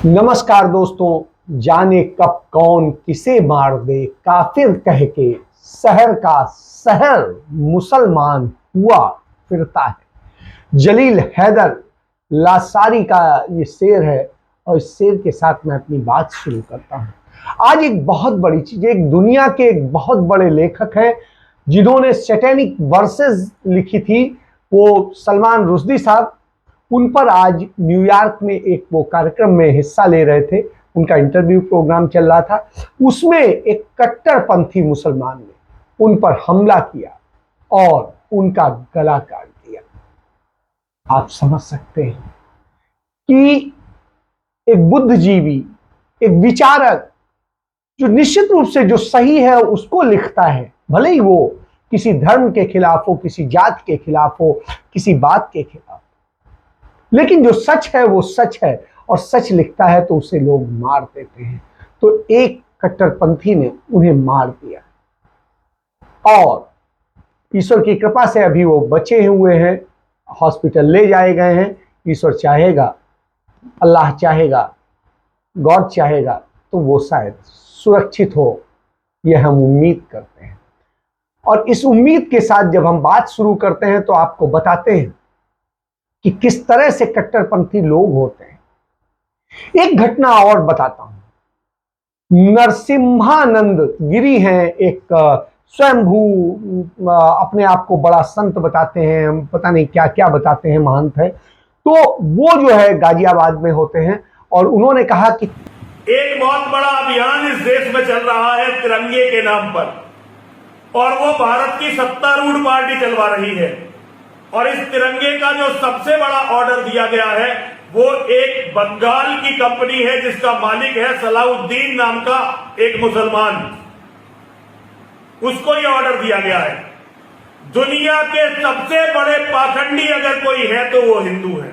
नमस्कार दोस्तों, जाने कब कौन किसे मार दे, काफिर कह के शहर का शहर मुसलमान हुआ फिरता है। जलील हैदर लासारी का ये शेर है और इस शेर के साथ मैं अपनी बात शुरू करता हूं। आज एक बहुत बड़ी चीज, एक दुनिया के एक बहुत बड़े लेखक हैं जिन्होंने सैटेनिक वर्सेस लिखी थी, वो सलमान रुश्दी साहब। उन पर आज न्यूयॉर्क में एक वो कार्यक्रम में हिस्सा ले रहे थे, उनका इंटरव्यू प्रोग्राम चल रहा था। उसमें एक कट्टरपंथी मुसलमान ने उन पर हमला किया और उनका गला काट दिया। आप समझ सकते हैं कि एक बुद्धिजीवी, एक विचारक जो निश्चित रूप से जो सही है उसको लिखता है, भले ही वो किसी धर्म के खिलाफ हो, किसी जात के खिलाफ हो, किसी बात के खिलाफ, लेकिन जो सच है वो सच है और सच लिखता है तो उसे लोग मार देते हैं। तो एक कट्टरपंथी ने उन्हें मार दिया और ईश्वर की कृपा से अभी वो बचे हुए हैं, हॉस्पिटल ले जाए गए हैं। ईश्वर चाहेगा, अल्लाह चाहेगा, गॉड चाहेगा तो वो शायद सुरक्षित हो, यह हम उम्मीद करते हैं। और इस उम्मीद के साथ जब हम बात शुरू करते हैं तो आपको बताते हैं कि किस तरह से कट्टरपंथी लोग होते हैं। एक घटना और बताता हूं। नरसिम्हानंद गिरी हैं, एक स्वयंभू अपने आप को बड़ा संत बताते हैं, हम पता नहीं क्या क्या बताते हैं, महंत है। तो वो जो है गाजियाबाद में होते हैं और उन्होंने कहा कि एक बहुत बड़ा अभियान इस देश में चल रहा है तिरंगे के नाम पर, और वो भारत की सत्तारूढ़ पार्टी चलवा रही है। और इस तिरंगे का जो सबसे बड़ा ऑर्डर दिया गया है वो एक बंगाल की कंपनी है जिसका मालिक है सलाउद्दीन नाम का एक मुसलमान, उसको ये ऑर्डर दिया गया है। दुनिया के सबसे बड़े पाखंडी अगर कोई है तो वो हिंदू है।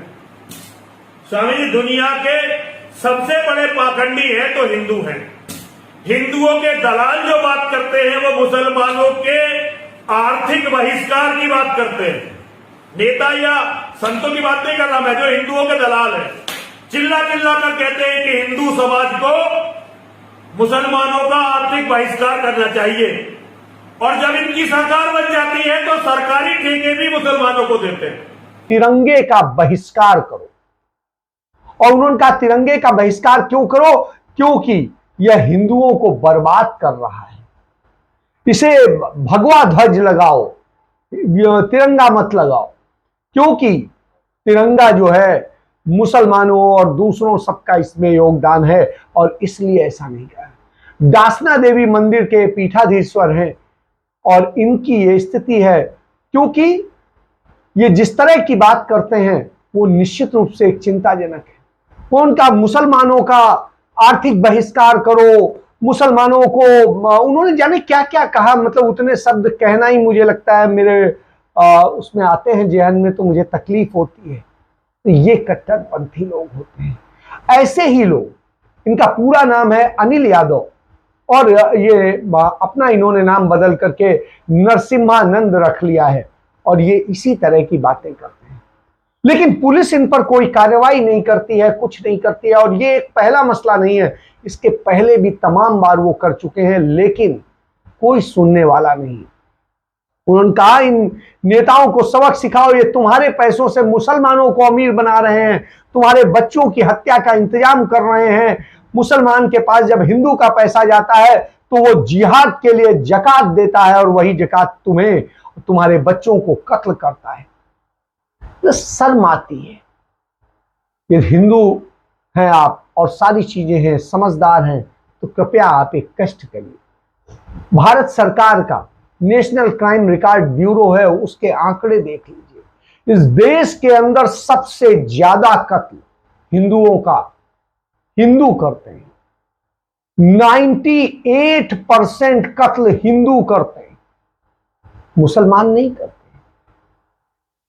स्वामी जी, दुनिया के सबसे बड़े पाखंडी है तो हिंदू है। हिंदुओं के दलाल जो बात करते हैं वो मुसलमानों के आर्थिक बहिष्कार की बात करते हैं। नेता या संतों की बात नहीं कर रहा मैं, जो हिंदुओं के दलाल है, चिल्ला चिल्ला कर कहते हैं कि हिंदू समाज को मुसलमानों का आर्थिक बहिष्कार करना चाहिए। और जब इनकी सरकार बन जाती है तो सरकारी ठेके भी मुसलमानों को देते हैं। तिरंगे का बहिष्कार करो। और उन्होंने कहा तिरंगे का बहिष्कार क्यों करो? क्योंकि यह हिंदुओं को बर्बाद कर रहा है। इसे भगवा ध्वज लगाओ, तिरंगा मत लगाओ, क्योंकि तिरंगा जो है मुसलमानों और दूसरों सबका इसमें योगदान है और इसलिए ऐसा नहीं कहा। दासना देवी मंदिर के पीठाधीश्वर हैं और इनकी ये स्थिति है क्योंकि ये जिस तरह की बात करते हैं वो निश्चित रूप से एक चिंताजनक है। वो उनका मुसलमानों का आर्थिक बहिष्कार करो, मुसलमानों को, उन्होंने जाने क्या क्या कहा, मतलब उतने शब्द कहना ही मुझे लगता है मेरे उसमें आते हैं जेहन में तो मुझे तकलीफ होती है। तो ये कट्टरपंथी लोग होते हैं। ऐसे ही लोग, इनका पूरा नाम है अनिल यादव और ये अपना इन्होंने नाम बदल करके नरसिम्हानंद रख लिया है और ये इसी तरह की बातें करते हैं। लेकिन पुलिस इन पर कोई कार्रवाई नहीं करती है, कुछ नहीं करती है। और ये एक पहला मसला नहीं है, इसके पहले भी तमाम बार वो कर चुके हैं, लेकिन कोई सुनने वाला नहीं। उन्होंने कहा इन नेताओं को सबक सिखाओ, ये तुम्हारे पैसों से मुसलमानों को अमीर बना रहे हैं, तुम्हारे बच्चों की हत्या का इंतजाम कर रहे हैं। मुसलमान के पास जब हिंदू का पैसा जाता है तो वो जिहाद के लिए जकात देता है और वही जकात तुम्हें, तुम्हारे बच्चों को कत्ल करता है। तो शर्म आती है। ये हिंदू हैं आप और सारी चीजें हैं, समझदार हैं, तो कृपया आप एक कष्ट करिए। भारत सरकार का नेशनल क्राइम रिकॉर्ड ब्यूरो है, उसके आंकड़े देख लीजिए। इस देश के अंदर सबसे ज्यादा कत्ल हिंदुओं का हिंदू करते हैं। 98% कत्ल हिंदू करते हैं, मुसलमान नहीं करते।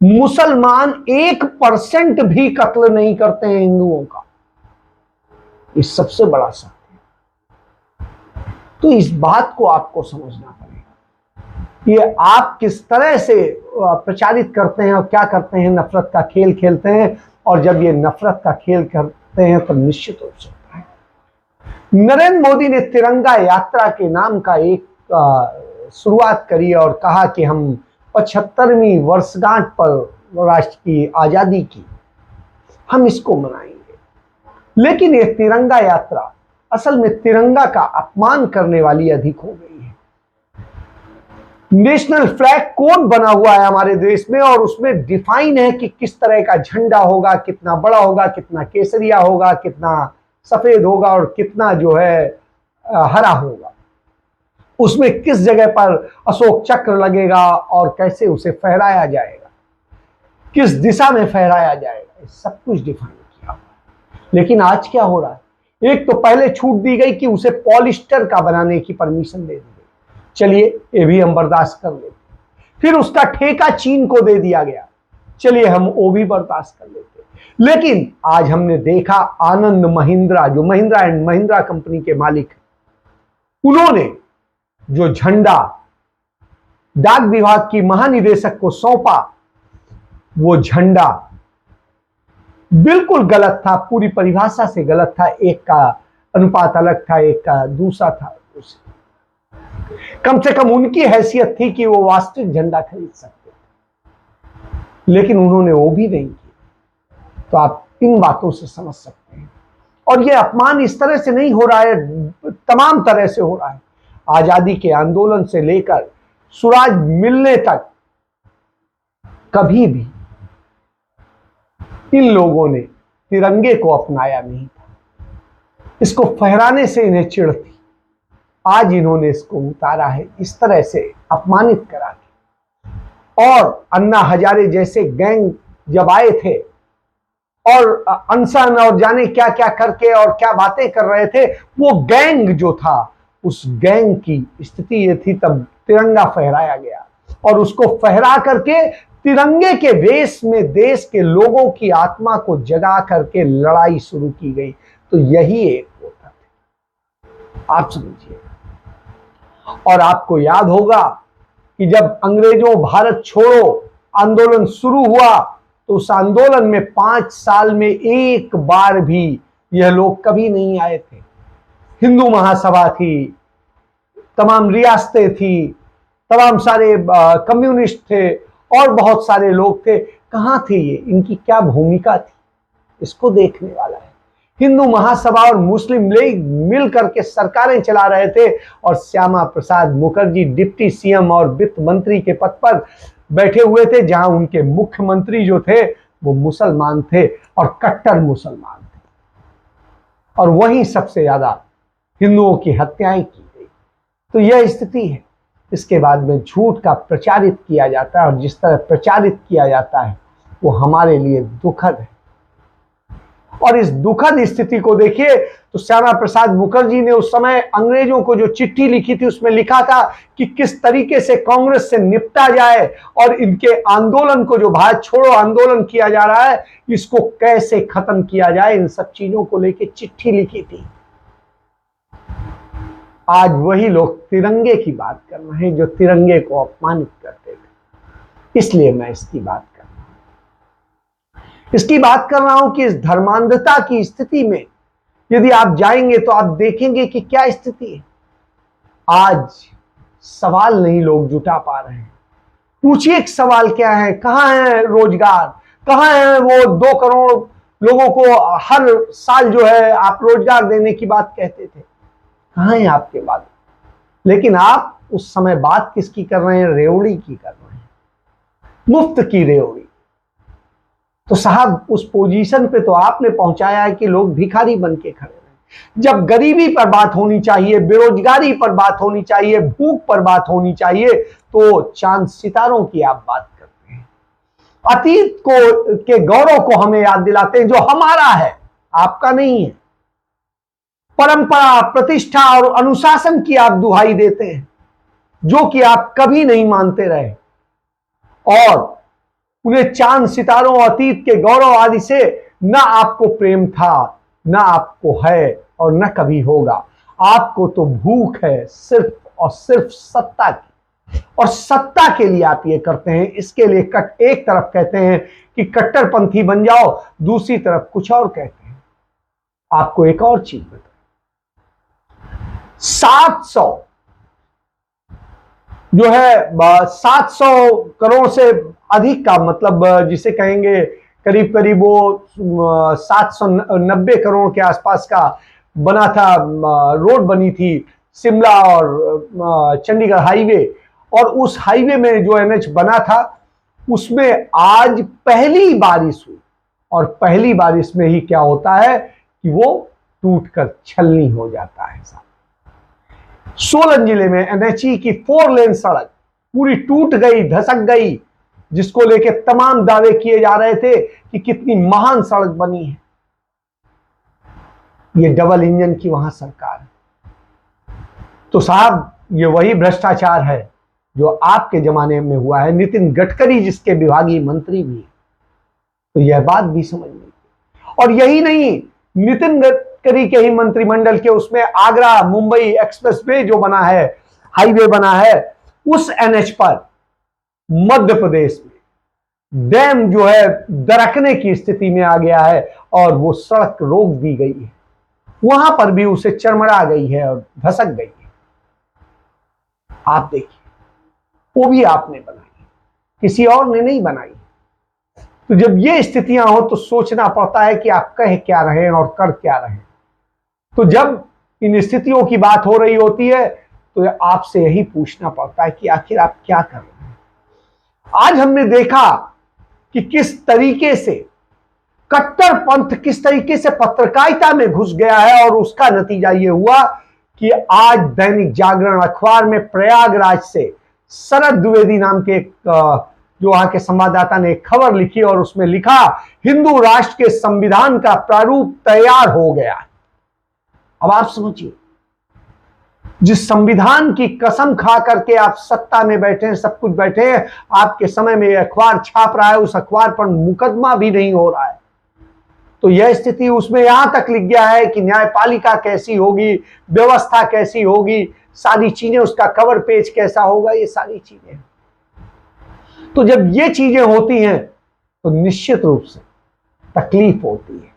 मुसलमान 1% भी कत्ल नहीं करते हैं हिंदुओं का। ये सबसे बड़ा सत्य है। तो इस बात को आपको समझना पड़ेगा। ये आप किस तरह से प्रचारित करते हैं और क्या करते हैं, नफरत का खेल खेलते हैं। और जब ये नफरत का खेल सकते हैं तो निश्चित हो सकता है। नरेंद्र मोदी ने तिरंगा यात्रा के नाम का एक शुरुआत करी और कहा कि हम 75वीं वर्षगांठ पर राष्ट्र की आजादी की हम इसको मनाएंगे। लेकिन यह तिरंगा यात्रा असल में तिरंगा का अपमान करने वाली अधिक हो गई है। नेशनल फ्लैग कोड बना हुआ है हमारे देश में और उसमें डिफाइन है कि किस तरह का झंडा होगा, कितना बड़ा होगा, कितना केसरिया होगा, कितना सफेद होगा और कितना जो है हरा होगा। उसमें किस जगह पर अशोक चक्र लगेगा और कैसे उसे फहराया जाएगा, किस दिशा में फहराया जाएगा, सब कुछ डिफाइन किया। लेकिन आज क्या हो रहा है, एक तो पहले छूट दी गई कि उसे पॉलिस्टर का बनाने की परमिशन दे दी गई, चलिए ये भी हम बर्दाश्त कर लेते। फिर उसका ठेका चीन को दे दिया गया, चलिए हम वो भी बर्दाश्त कर लेते। लेकिन आज हमने देखा आनंद महिंद्रा, जो महिंद्रा एंड महिंद्रा कंपनी के मालिक हैं, उन्होंने जो झंडा डाक विभाग की महानिदेशक को सौंपा, वो झंडा बिल्कुल गलत था, पूरी परिभाषा से गलत था। एक का अनुपात अलग था, एक का दूसरा था। कम से कम उनकी हैसियत थी कि वो वास्तविक झंडा खरीद सकते थे, लेकिन उन्होंने वो भी नहीं किया। तो आप इन बातों से समझ सकते हैं। और ये अपमान इस तरह से नहीं हो रहा है, तमाम तरह से हो रहा है। आजादी के आंदोलन से लेकर स्वराज मिलने तक कभी भी इन लोगों ने तिरंगे को अपनाया नहीं था। इसको फहराने से इन्हें चिढ़ थी। आज इन्होंने इसको उतारा है इस तरह से अपमानित करा के। और अन्ना हजारे जैसे गैंग जब आए थे और अनशन और जाने क्या क्या करके और क्या बातें कर रहे थे, वो गैंग जो था, उस गैंग की स्थिति ये थी, तब तिरंगा फहराया गया और उसको फहरा करके तिरंगे के वेश में देश के लोगों की आत्मा को जगा करके लड़ाई शुरू की गई। तो यही एक होता था, आप समझिए। और आपको याद होगा कि जब अंग्रेजों भारत छोड़ो आंदोलन शुरू हुआ, तो उस आंदोलन में 5 साल में एक बार भी यह लोग कभी नहीं आए थे। हिंदू महासभा थी, तमाम रियासतें थी, तमाम सारे कम्युनिस्ट थे और बहुत सारे लोग थे। कहां थे ये, इनकी क्या भूमिका थी, इसको देखने वाला है। हिंदू महासभा और मुस्लिम लीग मिल करके सरकारें चला रहे थे और श्यामा प्रसाद मुखर्जी डिप्टी सीएम और वित्त मंत्री के पद पर बैठे हुए थे, जहां उनके मुख्यमंत्री जो थे वो मुसलमान थे और कट्टर मुसलमान थे। और वहीं सबसे ज्यादा हिंदुओं की हत्याएं की गई। तो यह स्थिति है। इसके बाद में झूठ का प्रचारित किया जाता है और जिस तरह प्रचारित किया जाता है वो हमारे लिए दुखद है। और इस दुखद स्थिति को देखिए तो श्यामा प्रसाद मुखर्जी ने उस समय अंग्रेजों को जो चिट्ठी लिखी थी उसमें लिखा था कि किस तरीके से कांग्रेस से निपटा जाए और इनके आंदोलन को, जो भारत छोड़ो आंदोलन किया जा रहा है, इसको कैसे खत्म किया जाए, इन सब चीजों को लेकर चिट्ठी लिखी थी। आज वही लोग तिरंगे की बात कर रहे हैं जो तिरंगे को अपमानित करते थे। इसलिए मैं इसकी बात कर रहा हूं। इसकी बात कर रहा हूं कि इस धर्मांधता की स्थिति में यदि आप जाएंगे तो आप देखेंगे कि क्या स्थिति है। आज सवाल नहीं लोग जुटा पा रहे हैं। पूछिए एक सवाल क्या है, कहां है रोजगार, कहां है वो 2 करोड़ लोगों को हर साल जो है आप रोजगार देने की बात कहते थे, कहां है आपके बात। लेकिन आप उस समय बात किसकी कर रहे हैं, रेवड़ी की कर रहे हैं, मुफ्त की रेवड़ी। तो साहब उस पोजीशन पे तो आपने पहुंचाया है कि लोग भिखारी बन के खड़े रहे। जब गरीबी पर बात होनी चाहिए, बेरोजगारी पर बात होनी चाहिए, भूख पर बात होनी चाहिए, तो चांद सितारों की आप बात करते हैं। अतीत को के गौरव को हमें याद दिलाते हैं जो हमारा है, आपका नहीं है। परंपरा, प्रतिष्ठा और अनुशासन की आप दुहाई देते हैं जो कि आप कभी नहीं मानते रहे, और उन्हें चांद सितारों, अतीत के गौरव आदि से न आपको प्रेम था, न आपको है और न कभी होगा। आपको तो भूख है सिर्फ और सिर्फ सत्ता की, और सत्ता के लिए आप ये करते हैं। इसके लिए एक तरफ कहते हैं कि कट्टरपंथी बन जाओ, दूसरी तरफ कुछ और कहते हैं। आपको एक और चीज बता, 700 जो है 700 करोड़ से अधिक का, मतलब जिसे कहेंगे करीब करीब वो 790 करोड़ के आसपास का बना था, रोड बनी थी शिमला और चंडीगढ़ हाईवे। और उस हाईवे में जो एनएच बना था उसमें आज पहली बारिश हुई, और पहली बारिश में ही क्या होता है कि वो टूटकर छलनी हो जाता है। सोलन जिले में एनएचई की 4 लेन सड़क पूरी टूट गई, धसक गई, जिसको लेके तमाम दावे किए जा रहे थे कि कितनी महान सड़क बनी है। ये डबल इंजन की वहां सरकार है। तो साहब, ये वही भ्रष्टाचार है जो आपके जमाने में हुआ है। नितिन गडकरी जिसके विभागीय मंत्री भी, तो यह बात भी समझ में। और यही नहीं, नितिन गडकरी के ही मंत्रिमंडल के उसमें आगरा मुंबई एक्सप्रेसवे जो बना है, हाईवे बना है, उस एनएच पर मध्य प्रदेश में डैम जो है दरकने की स्थिति में आ गया है और वो सड़क रोक दी गई है। वहां पर भी उसे चरमरा गई है और धसक गई है। आप देखिए, वो भी आपने बनाई, किसी और ने नहीं बनाई। तो जब ये स्थितियां हो तो सोचना पड़ता है कि आप कह क्या रहे हैं और कर क्या रहे हैं। तो जब इन स्थितियों की बात हो रही होती है तो आपसे यही पूछना पड़ता है कि आखिर आप क्या कर रहे हैं। आज हमने देखा कि किस तरीके से कट्टरपंथ किस तरीके से पत्रकारिता में घुस गया है, और उसका नतीजा यह हुआ कि आज दैनिक जागरण अखबार में प्रयागराज से शरद द्विवेदी नाम के जो वहां के संवाददाता ने एक खबर लिखी और उसमें लिखा, हिंदू राष्ट्र के संविधान का प्रारूप तैयार हो गया। अब आप समझिए, जिस संविधान की कसम खा करके आप सत्ता में बैठे हैं, सब कुछ बैठे हैं, आपके समय में यह अखबार छाप रहा है, उस अखबार पर मुकदमा भी नहीं हो रहा है। तो यह स्थिति उसमें यहां तक लिख गया है कि न्यायपालिका कैसी होगी, व्यवस्था कैसी होगी, सारी चीजें, उसका कवर पेज कैसा होगा, ये सारी चीजें। तो जब ये चीजें होती हैं तो निश्चित रूप से तकलीफ होती है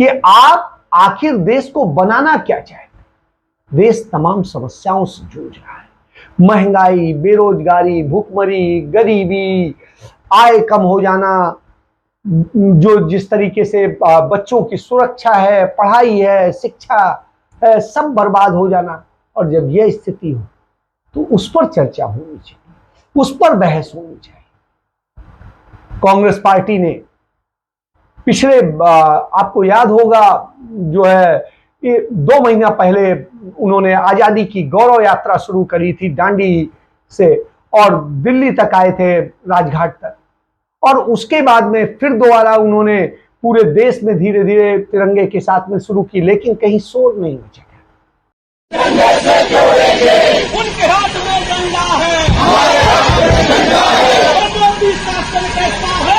कि आप आखिर देश को बनाना क्या चाहते हैं। देश तमाम समस्याओं से जूझ रहा है, महंगाई, बेरोजगारी, भूखमरी, गरीबी, आय कम हो जाना, जो जिस तरीके से बच्चों की सुरक्षा है, पढ़ाई है, शिक्षा है, सब बर्बाद हो जाना। और जब यह स्थिति हो तो उस पर चर्चा होनी चाहिए, उस पर बहस होनी चाहिए। कांग्रेस पार्टी ने पिछले आपको याद होगा जो है 2 महीना पहले उन्होंने आजादी की गौरव यात्रा शुरू करी थी दांडी से, और दिल्ली तक आए थे, राजघाट तक। और उसके बाद में फिर दोबारा उन्होंने पूरे देश में धीरे धीरे तिरंगे के साथ में शुरू की, लेकिन कहीं शोर नहीं मचा। उनके हाथ में डंडा है, हमारे हाथ में डंडा है। मोदी शासन कैसा है,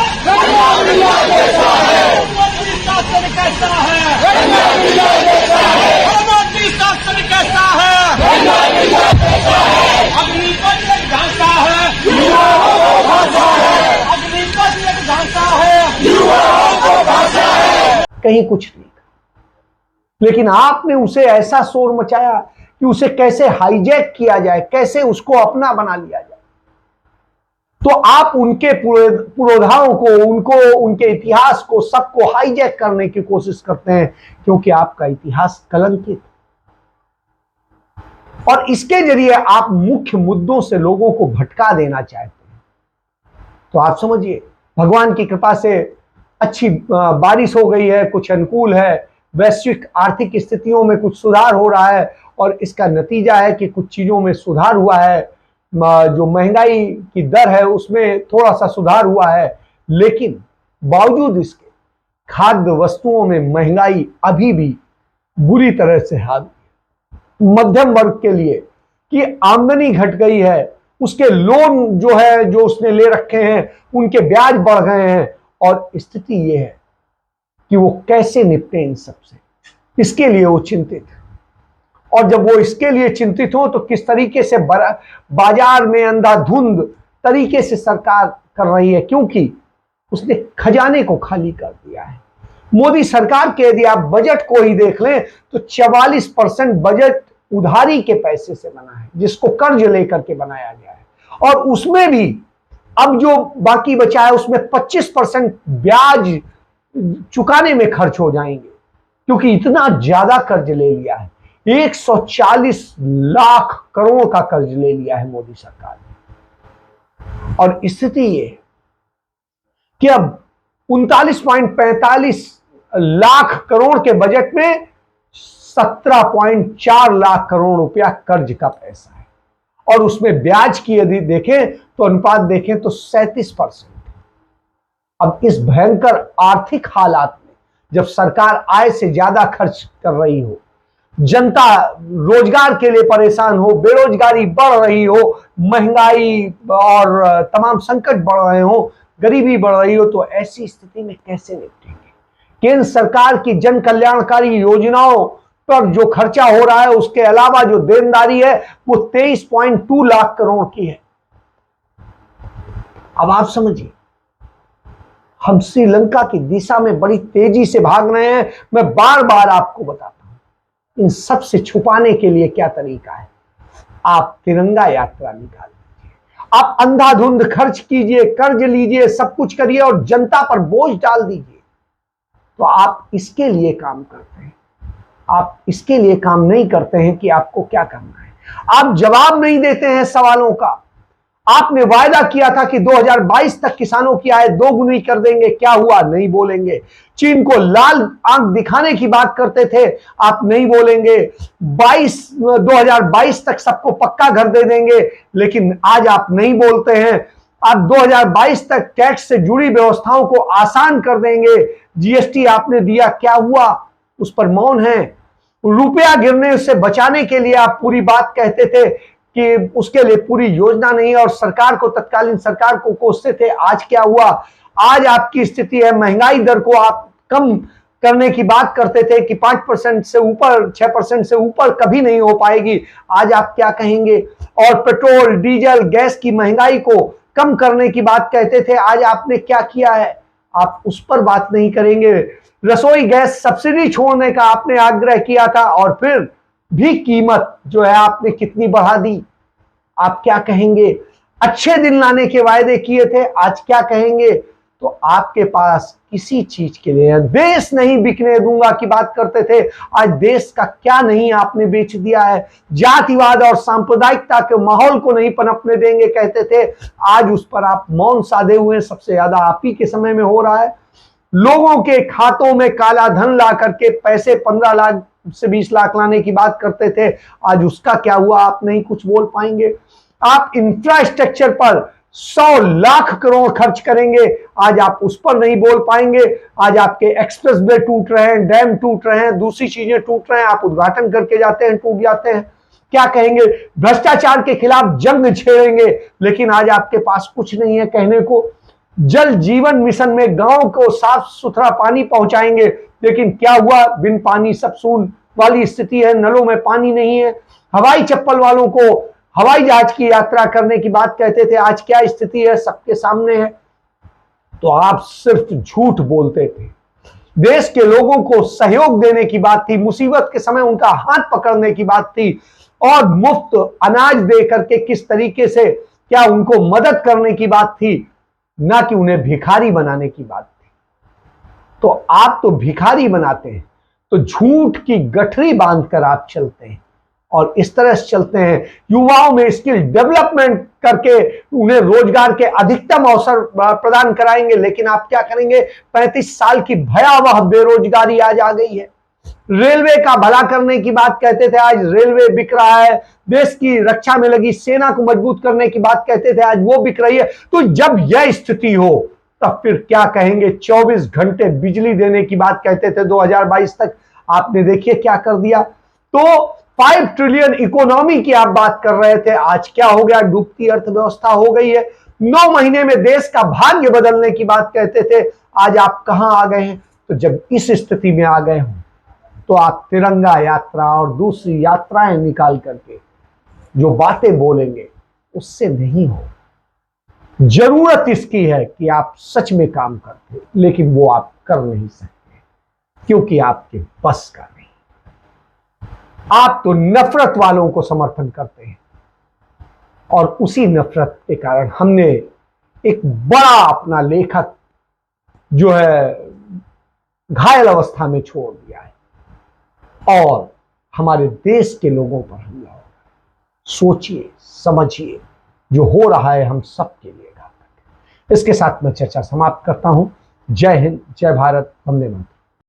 कैसा है। मोदी शासन कैसा है, मोदी शासन कैसा है। अग्निपथ एक ढांचा है, अग्निपथ एक ढांचा है, कहीं कुछ नहीं। लेकिन आपने उसे ऐसा शोर मचाया कि उसे कैसे हाईजैक किया जाए, कैसे उसको अपना बना लिया जाए। तो आप उनके पुरोधाओं को, उनके इतिहास को, सबको हाईजैक करने की कोशिश करते हैं, क्योंकि आपका इतिहास कलंकित। और इसके जरिए आप मुख्य मुद्दों से लोगों को भटका देना चाहते हैं। तो आप समझिए, भगवान की कृपा से अच्छी बारिश हो गई है, कुछ अनुकूल है, वैश्विक आर्थिक स्थितियों में कुछ सुधार हो रहा है, और इसका नतीजा है कि कुछ चीजों में सुधार हुआ है, जो महंगाई की दर है उसमें थोड़ा सा सुधार हुआ है। लेकिन बावजूद इसके खाद्य वस्तुओं में महंगाई अभी भी बुरी तरह से हावी। मध्यम वर्ग के लिए कि आमदनी घट गई है, उसके लोन जो है, जो उसने ले रखे हैं, उनके ब्याज बढ़ गए हैं, और स्थिति यह है कि वो कैसे निपटे इन सबसे, इसके लिए वो चिंतित है। और जब वो इसके लिए चिंतित हो तो किस तरीके से बाजार में अंधाधुंध तरीके से सरकार कर रही है, क्योंकि उसने खजाने को खाली कर दिया है। मोदी सरकार के यदि आप बजट को ही देख लें तो 44% बजट उधारी के पैसे से बना है, जिसको कर्ज लेकर के बनाया गया है। और उसमें भी अब जो बाकी बचा है उसमें 25% ब्याज चुकाने में खर्च हो जाएंगे, क्योंकि इतना ज्यादा कर्ज ले लिया है। 140 लाख करोड़ का कर्ज ले लिया है मोदी सरकार ने। और स्थिति ये कि अब 39.45 लाख करोड़ के बजट में 17.4 लाख करोड़ रुपया कर्ज का पैसा है, और उसमें ब्याज की यदि देखें तो अनुपात देखें तो 37%। अब इस भयंकर आर्थिक हालात में जब सरकार आय से ज्यादा खर्च कर रही हो, जनता रोजगार के लिए परेशान हो, बेरोजगारी बढ़ रही हो, महंगाई और तमाम संकट बढ़ रहे हो, गरीबी बढ़ रही हो, तो ऐसी स्थिति में कैसे निपटेंगे? केंद्र सरकार की जन कल्याणकारी योजनाओं पर जो खर्चा हो रहा है, उसके अलावा जो देनदारी है वो 23.2 लाख करोड़ की है। अब आप समझिए, हम श्रीलंका की दिशा में बड़ी तेजी से भाग रहे हैं। मैं बार बार आपको बताता हूं, इन सब से छुपाने के लिए क्या तरीका है? आप तिरंगा यात्रा निकाल लीजिए, आप अंधाधुंध खर्च कीजिए, कर्ज लीजिए, सब कुछ करिए और जनता पर बोझ डाल दीजिए। तो आप इसके लिए काम करते हैं, आप इसके लिए काम नहीं करते हैं कि आपको क्या करना है। आप जवाब नहीं देते हैं सवालों का। आपने वायदा किया था कि 2022 तक किसानों की आय दोगुनी कर देंगे, क्या हुआ? नहीं बोलेंगे। चीन को लाल आंख दिखाने की बात करते थे, आप नहीं बोलेंगे। 2022 तक सबको पक्का घर दे देंगे, लेकिन आज आप नहीं बोलते हैं। आप 2022 तक टैक्स से जुड़ी व्यवस्थाओं को आसान कर देंगे। जीएसटी आपने दिया, क्या हुआ? उस पर मौन है। रुपया गिरने से बचाने के लिए आप पूरी बात कहते थे कि उसके लिए पूरी योजना नहीं, और सरकार को, तत्कालीन सरकार को कोसते थे। आज क्या हुआ? आज आपकी स्थिति है, महंगाई दर को आप कम करने की बात करते थे कि 5% से ऊपर, 6% से ऊपर कभी नहीं हो पाएगी। आज आप क्या कहेंगे? और पेट्रोल, डीजल, गैस की महंगाई को कम करने की बात कहते थे, आज आपने क्या किया है? आप उस पर बात नहीं करेंगे। रसोई गैस सब्सिडी छोड़ने का आपने आग्रह किया था, और फिर भी कीमत जो है आपने कितनी बढ़ा दी। आप क्या कहेंगे? अच्छे दिन लाने के वायदे किए थे, आज क्या कहेंगे? तो आपके पास किसी चीज के लिए, देश नहीं बिकने दूंगा की बात करते थे, आज देश का क्या नहीं आपने बेच दिया है। जातिवाद और सांप्रदायिकता के माहौल को नहीं पनपने देंगे कहते थे, आज उस पर आप मौन साधे हुए हैं। सबसे ज्यादा आप ही के समय में हो रहा है। लोगों के खातों में काला धन ला करके पैसे 15 लाख से 20 लाख लाने की बात करते थे, आज उसका क्या हुआ? आप नहीं कुछ बोल पाएंगे। आप इंफ्रास्ट्रक्चर पर 100 लाख करोड़ खर्च करेंगे, आज आप उस पर नहीं बोल पाएंगे। आज आपके एक्सप्रेसवे टूट रहे हैं, डैम टूट रहे हैं, दूसरी चीजें टूट रहे हैं, आप उद्घाटन करके जाते हैं, टूट जाते हैं। क्या कहेंगे? भ्रष्टाचार के खिलाफ जंग छेड़ेंगे, लेकिन आज आपके पास कुछ नहीं है कहने को। जल जीवन मिशन में गांव को साफ सुथरा पानी पहुंचाएंगे, लेकिन क्या हुआ? बिन पानी सब सून वाली स्थिति है, नलों में पानी नहीं है। हवाई चप्पल वालों को हवाई जहाज की यात्रा करने की बात कहते थे, आज क्या स्थिति है? सबके सामने है। तो आप सिर्फ झूठ बोलते थे। देश के लोगों को सहयोग देने की बात थी, मुसीबत के समय उनका हाथ पकड़ने की बात थी, और मुफ्त अनाज दे करके किस तरीके से क्या उनको मदद करने की बात थी, ना कि उन्हें भिखारी बनाने की बात थी। तो आप तो भिखारी बनाते हैं, तो झूठ की गठरी बांधकर आप चलते हैं, और इस तरह से चलते हैं। युवाओं में स्किल डेवलपमेंट करके उन्हें रोजगार के अधिकतम अवसर प्रदान कराएंगे, लेकिन आप क्या करेंगे? 35 साल की भयावह बेरोजगारी आज आ गई है। रेलवे का भला करने की बात कहते थे, आज रेलवे बिक रहा है। देश की रक्षा में लगी सेना को मजबूत करने की बात कहते थे, आज वो बिक रही है। तो जब यह स्थिति हो तब फिर क्या कहेंगे? 24 घंटे बिजली देने की बात कहते थे 2022 तक, आपने देखिए क्या कर दिया। तो 5 ट्रिलियन इकोनॉमी की आप बात कर रहे थे, आज क्या हो गया? डूबती अर्थव्यवस्था हो गई है। 9 महीने में देश का भाग्य बदलने की बात कहते थे, आज आप कहां आ गए हैं? तो जब इस स्थिति में आ गए हो तो आप तिरंगा यात्रा और दूसरी यात्राएं निकाल करके जो बातें बोलेंगे उससे नहीं हो। जरूरत इसकी है कि आप सच में काम करते, लेकिन वो आप कर नहीं सकते। क्योंकि आपके बस का नहीं। आप तो नफरत वालों को समर्थन करते हैं और उसी नफरत के कारण हमने एक बड़ा अपना लेखक जो है घायल अवस्था में छोड़ दिया है और हमारे देश के लोगों पर हमला हो रहा है। सोचिए, समझिए, जो हो रहा है हम सबके लिए घातक है। इसके साथ मैं चर्चा समाप्त करता हूं। जय हिंद, जय भारत, वंदे मातरम।